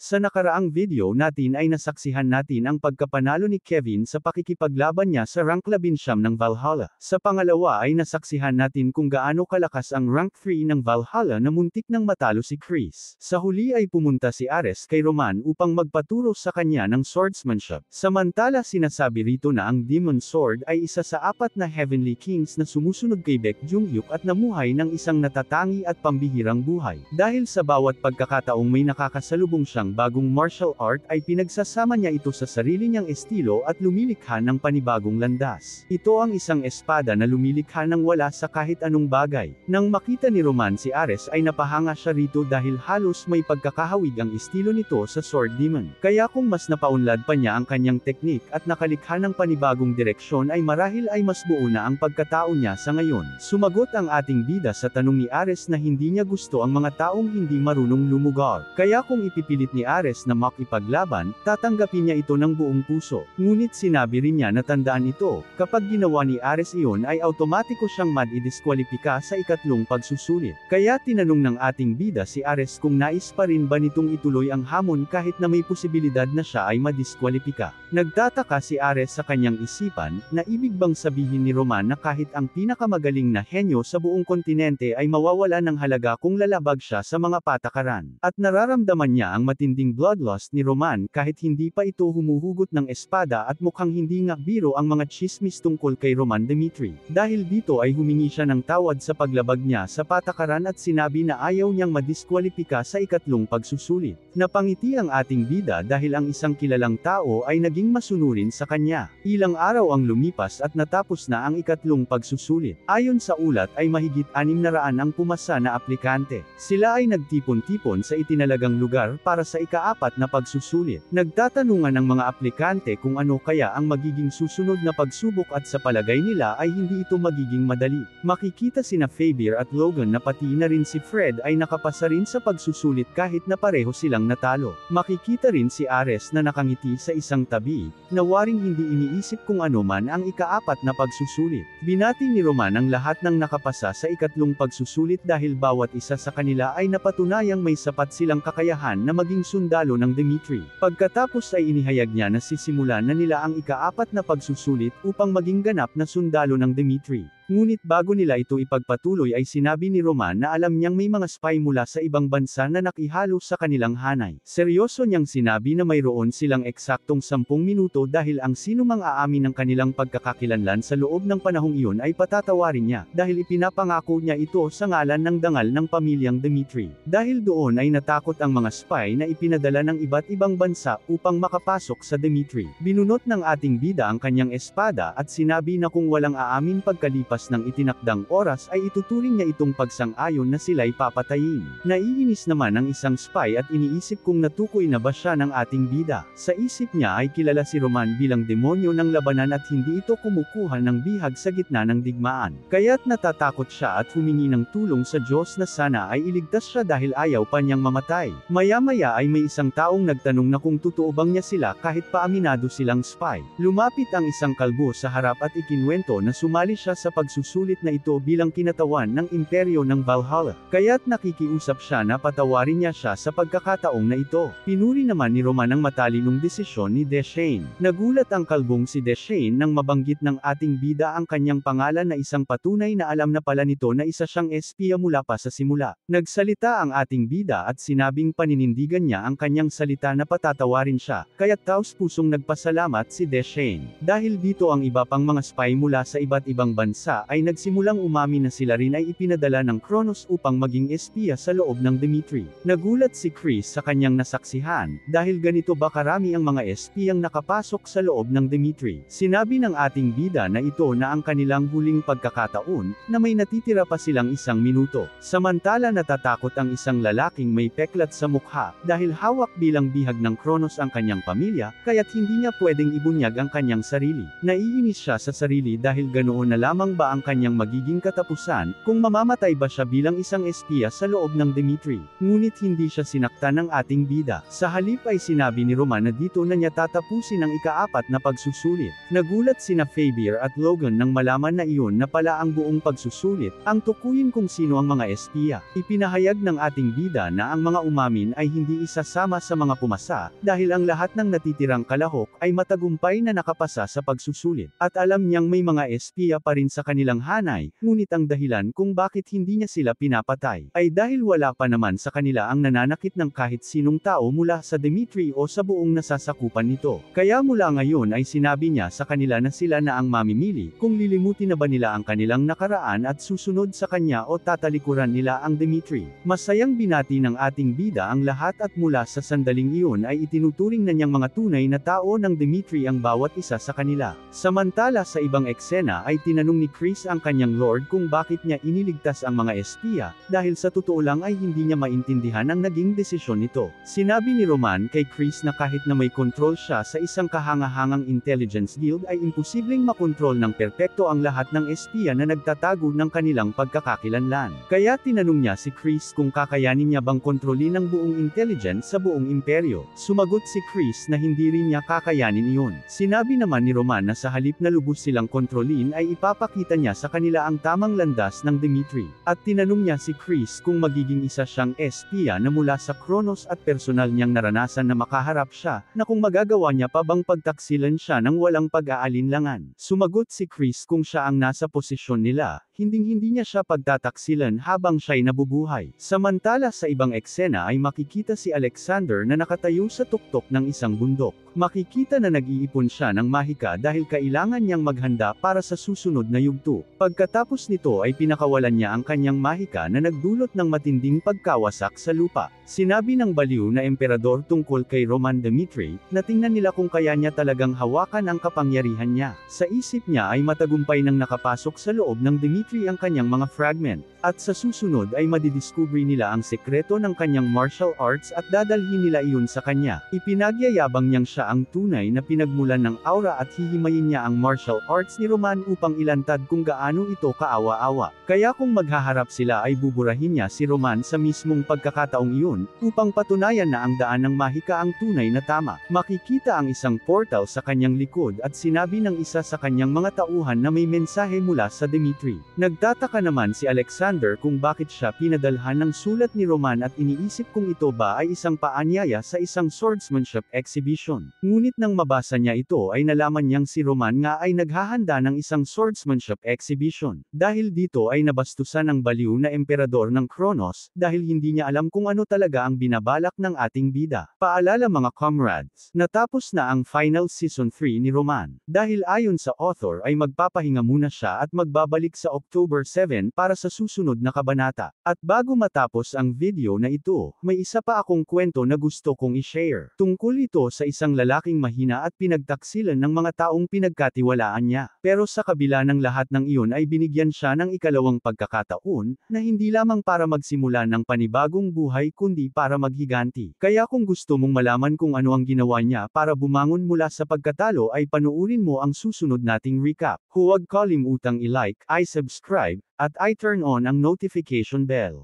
Sa nakaraang video natin ay nasaksihan natin ang pagkapanalo ni Kevin sa pakikipaglaban niya sa rank 19 ng Valhalla. Sa pangalawa ay nasaksihan natin kung gaano kalakas ang rank 3 ng Valhalla na muntik nang matalo si Chris. Sa huli ay pumunta si Ares kay Roman upang magpaturo sa kanya ng swordsmanship. Samantala sinasabi rito na ang Demon Sword ay isa sa 4 na Heavenly Kings na sumusunod kay Baek Junhyuk at namuhay ng isang natatangi at pambihirang buhay. Dahil sa bawat pagkakataong may nakakasalubong siyang bagong martial art ay pinagsasama niya ito sa sarili niyang estilo at lumilikha ng panibagong landas. Ito ang isang espada na lumilikha ng wala sa kahit anong bagay. Nang makita ni Roman si Ares ay napahanga siya rito dahil halos may pagkakahawig ang estilo nito sa Sword Demon. Kaya kung mas napaunlad pa niya ang kanyang teknik at nakalikha ng panibagong direksyon ay marahil ay mas buo na ang pagkatao niya sa ngayon. Sumagot ang ating bida sa tanong ni Ares na hindi niya gusto ang mga taong hindi marunong lumugar. Kaya kung ipipilit ni Ares na makipaglaban, tatanggapin niya ito ng buong puso. Ngunit sinabi rin niya na tandaan ito, kapag ginawa ni Ares iyon ay automatiko siyang madidiskwalipika sa ikatlong pagsusulit. Kaya tinanong ng ating bida si Ares kung nais pa rin ba nitong ituloy ang hamon kahit na may posibilidad na siya ay madiskwalipika. Nagtataka si Ares sa kanyang isipan, na ibig bang sabihin ni Roman na kahit ang pinakamagaling na henyo sa buong kontinente ay mawawala ng halaga kung lalabag siya sa mga patakaran. At nararamdaman niya ang matinding bloodlust ni Roman kahit hindi pa ito humuhugot ng espada at mukhang hindi nga biro ang mga chismis tungkol kay Roman Dimitri. Dahil dito ay humingi siya ng tawad sa paglabag niya sa patakaran at sinabi na ayaw niyang madiskwalipika sa ikatlong pagsusulit. Napangiti ang ating bida dahil ang isang kilalang tao ay naging masunurin sa kanya. Ilang araw ang lumipas at natapos na ang ikatlong pagsusulit. Ayon sa ulat ay mahigit 600 ang pumasa na aplikante. Sila ay nagtipon-tipon sa itinalagang lugar para sa ika-4 na pagsusulit. Nagtatanungan ang mga aplikante kung ano kaya ang magiging susunod na pagsubok at sa palagay nila ay hindi ito magiging madali. Makikita sina Fabier at Logan na pati na rin si Fred ay nakapasa rin sa pagsusulit kahit na pareho silang natalo. Makikita rin si Ares na nakangiti sa isang tabi, na waring hindi iniisip kung ano man ang ika-4 na pagsusulit. Binati ni Roman ang lahat ng nakapasa sa ikatlong pagsusulit dahil bawat isa sa kanila ay napatunayang may sapat silang kakayahan na maging sundalo ng Dimitri. Pagkatapos ay inihayag niya na sisimulan na nila ang ika-4 na pagsusulit upang maging ganap na sundalo ng Dimitri. Ngunit bago nila ito ipagpatuloy ay sinabi ni Roman na alam niyang may mga spy mula sa ibang bansa na nakihalo sa kanilang hanay. Seryoso niyang sinabi na mayroon silang eksaktong 10 minuto dahil ang sinumang aamin ng kanilang pagkakakilanlan sa loob ng panahong iyon ay patatawarin niya, dahil ipinapangako niya ito sa ngalan ng dangal ng pamilyang Dimitri. Dahil doon ay natakot ang mga spy na ipinadala ng iba't ibang bansa upang makapasok sa Dimitri. Binunot ng ating bida ang kanyang espada at sinabi na kung walang aamin pagkalipas ng itinakdang oras ay ituturing niya itong pagsang-ayon na sila'y papatayin. Naiinis naman ang isang spy at iniisip kung natukoy na ba siya ng ating bida. Sa isip niya ay kilala si Roman bilang demonyo ng labanan at hindi ito kumukuha ng bihag sa gitna ng digmaan. Kaya't natatakot siya at humingi ng tulong sa Diyos na sana ay iligtas siya dahil ayaw pa niyang mamatay. Maya-maya ay may isang taong nagtanong na kung totoo bang niya sila kahit paaminado silang spy. Lumapit ang isang kalbo sa harap at ikinwento na sumali siya sa pagsusulit na ito bilang kinatawan ng imperyo ng Valhalla. Kaya't nakikiusap siya na patawarin niya siya sa pagkakataong na ito. Pinuri naman ni Roman ang matalinong desisyon ni Deshain. Nagulat ang kalbong si Deshain nang mabanggit ng ating bida ang kanyang pangalan na isang patunay na alam na pala nito na isa siyang espiya mula pa sa simula. Nagsalita ang ating bida at sinabing paninindigan niya ang kanyang salita na patatawarin siya, kaya't taos-pusong nagpasalamat si Deshain. Dahil dito ang iba pang mga spy mula sa iba't ibang bansa ay nagsimulang umamin na sila rin ay ipinadala ng Kronos upang maging espiya sa loob ng Dimitri. Nagulat si Chris sa kanyang nasaksihan, dahil ganito ba karami ang mga espiyang nakapasok sa loob ng Dimitri. Sinabi ng ating bida na ito na ang kanilang huling pagkakataon, na may natitira pa silang 1 minuto. Samantala natatakot ang isang lalaking may peklat sa mukha, dahil hawak bilang bihag ng Kronos ang kanyang pamilya, kaya't hindi niya pwedeng ibunyag ang kanyang sarili. Naiinis siya sa sarili dahil ganoon na lamang ba ang kanyang magiging katapusan, kung mamamatay ba siya bilang isang espiya sa loob ng Dimitri. Ngunit hindi siya sinaktan ng ating bida. Sa halip ay sinabi ni Roman na dito na niya tatapusin ang ika-4 na pagsusulit. Nagulat sina Fabier at Logan nang malaman na iyon na pala ang buong pagsusulit, ang tukuyin kung sino ang mga espiya. Ipinahayag ng ating bida na ang mga umamin ay hindi isasama sa mga pumasa, dahil ang lahat ng natitirang kalahok ay matagumpay na nakapasa sa pagsusulit. At alam niyang may mga espiya pa rin sa kanilang hanay, ngunit ang dahilan kung bakit hindi niya sila pinapatay, ay dahil wala pa naman sa kanila ang nananakit ng kahit sinong tao mula sa Dimitri o sa buong nasasakupan nito. Kaya mula ngayon ay sinabi niya sa kanila na sila na ang mamimili, kung lilimutin na ba nila ang kanilang nakaraan at susunod sa kanya o tatalikuran nila ang Dimitri. Masayang binati ng ating bida ang lahat at mula sa sandaling iyon ay itinuturing na niyang mga tunay na tao ng Dimitri ang bawat isa sa kanila. Samantala sa ibang eksena ay tinanong ni Chris ang kanyang lord kung bakit niya iniligtas ang mga espiya, dahil sa totoo lang ay hindi niya maintindihan ang naging desisyon nito. Sinabi ni Roman kay Chris na kahit na may kontrol siya sa isang kahangahangang intelligence guild ay imposibleng makontrol ng perpekto ang lahat ng espiya na nagtatago ng kanilang pagkakakilanlan. Kaya tinanong niya si Chris kung kakayanin niya bang kontrolin ang buong intelligence sa buong imperyo. Sumagot si Chris na hindi rin niya kakayanin iyon. Sinabi naman ni Roman na sa halip na lubos silang kontrolin ay ipapakita niya sa kanila ang tamang landas ng Dimitri. At tinanong niya si Chris kung magiging isa siyang espiya na mula sa Kronos at personal niyang naranasan na makaharap siya, na kung magagawa niya pa bang pagtaksilan siya ng walang pag-aalinlangan. Sumagot si Chris kung siya ang nasa posisyon nila, hinding-hindi niya siya pagtataksilan habang siya'y nabubuhay. Samantala sa ibang eksena ay makikita si Alexander na nakatayo sa tuktok ng isang bundok. Makikita na nag-iipon siya ng mahika dahil kailangan niyang maghanda para sa susunod na yugto. Pagkatapos nito ay pinakawalan niya ang kanyang mahika na nagdulot ng matinding pagkawasak sa lupa. Sinabi ng baliw na emperador tungkol kay Roman Dimitri, na tingnan nila kung kaya niya talagang hawakan ang kapangyarihan niya. Sa isip niya ay matagumpay nang nakapasok sa loob ng Dimitri ang kanyang mga fragment, at sa susunod ay madidiskubre nila ang sekreto ng kanyang martial arts at dadalhin nila iyon sa kanya. Ipinagyayabang niyang siya ang tunay na pinagmulan ng aura at hihimayin niya ang martial arts ni Roman upang ilantad kung gaano ito kaawa-awa. Kaya kung maghaharap sila ay buburahin niya si Roman sa mismong pagkakataong iyon, upang patunayan na ang daan ng mahika ang tunay na tama. Makikita ang isang portal sa kanyang likod at sinabi ng isa sa kanyang mga tauhan na may mensahe mula sa Dimitri. Nagtataka naman si Alexander kung bakit siya pinadalhan ng sulat ni Roman at iniisip kung ito ba ay isang paanyaya sa isang swordsmanship exhibition. Ngunit nang mabasa niya ito ay nalaman niyang si Roman nga ay naghahanda ng isang swordsmanship exhibition. Dahil dito ay nabastusan ang baliw na emperador ng Kronos, dahil hindi niya alam kung ano talaga ang binabalak ng ating bida. Paalala mga comrades, natapos na ang final season 3 ni Roman. Dahil ayon sa author ay magpapahinga muna siya at magbabalik sa October 7 para sa susunod na kabanata. At bago matapos ang video na ito, may isa pa akong kwento na gusto kong i-share. Tungkol ito sa isang lalaking mahina at pinagtaksilan ng mga taong pinagkatiwalaan niya. Pero sa kabila ng lahat ng iyon ay binigyan siya ng ikalawang pagkakataon, na hindi lamang para magsimula ng panibagong buhay kundi para maghiganti. Kaya kung gusto mong malaman kung ano ang ginawa niya para bumangon mula sa pagkatalo ay panuurin mo ang susunod nating recap. Huwag kalimutang i-like, i-subscribe, at i-turn on ang notification bell.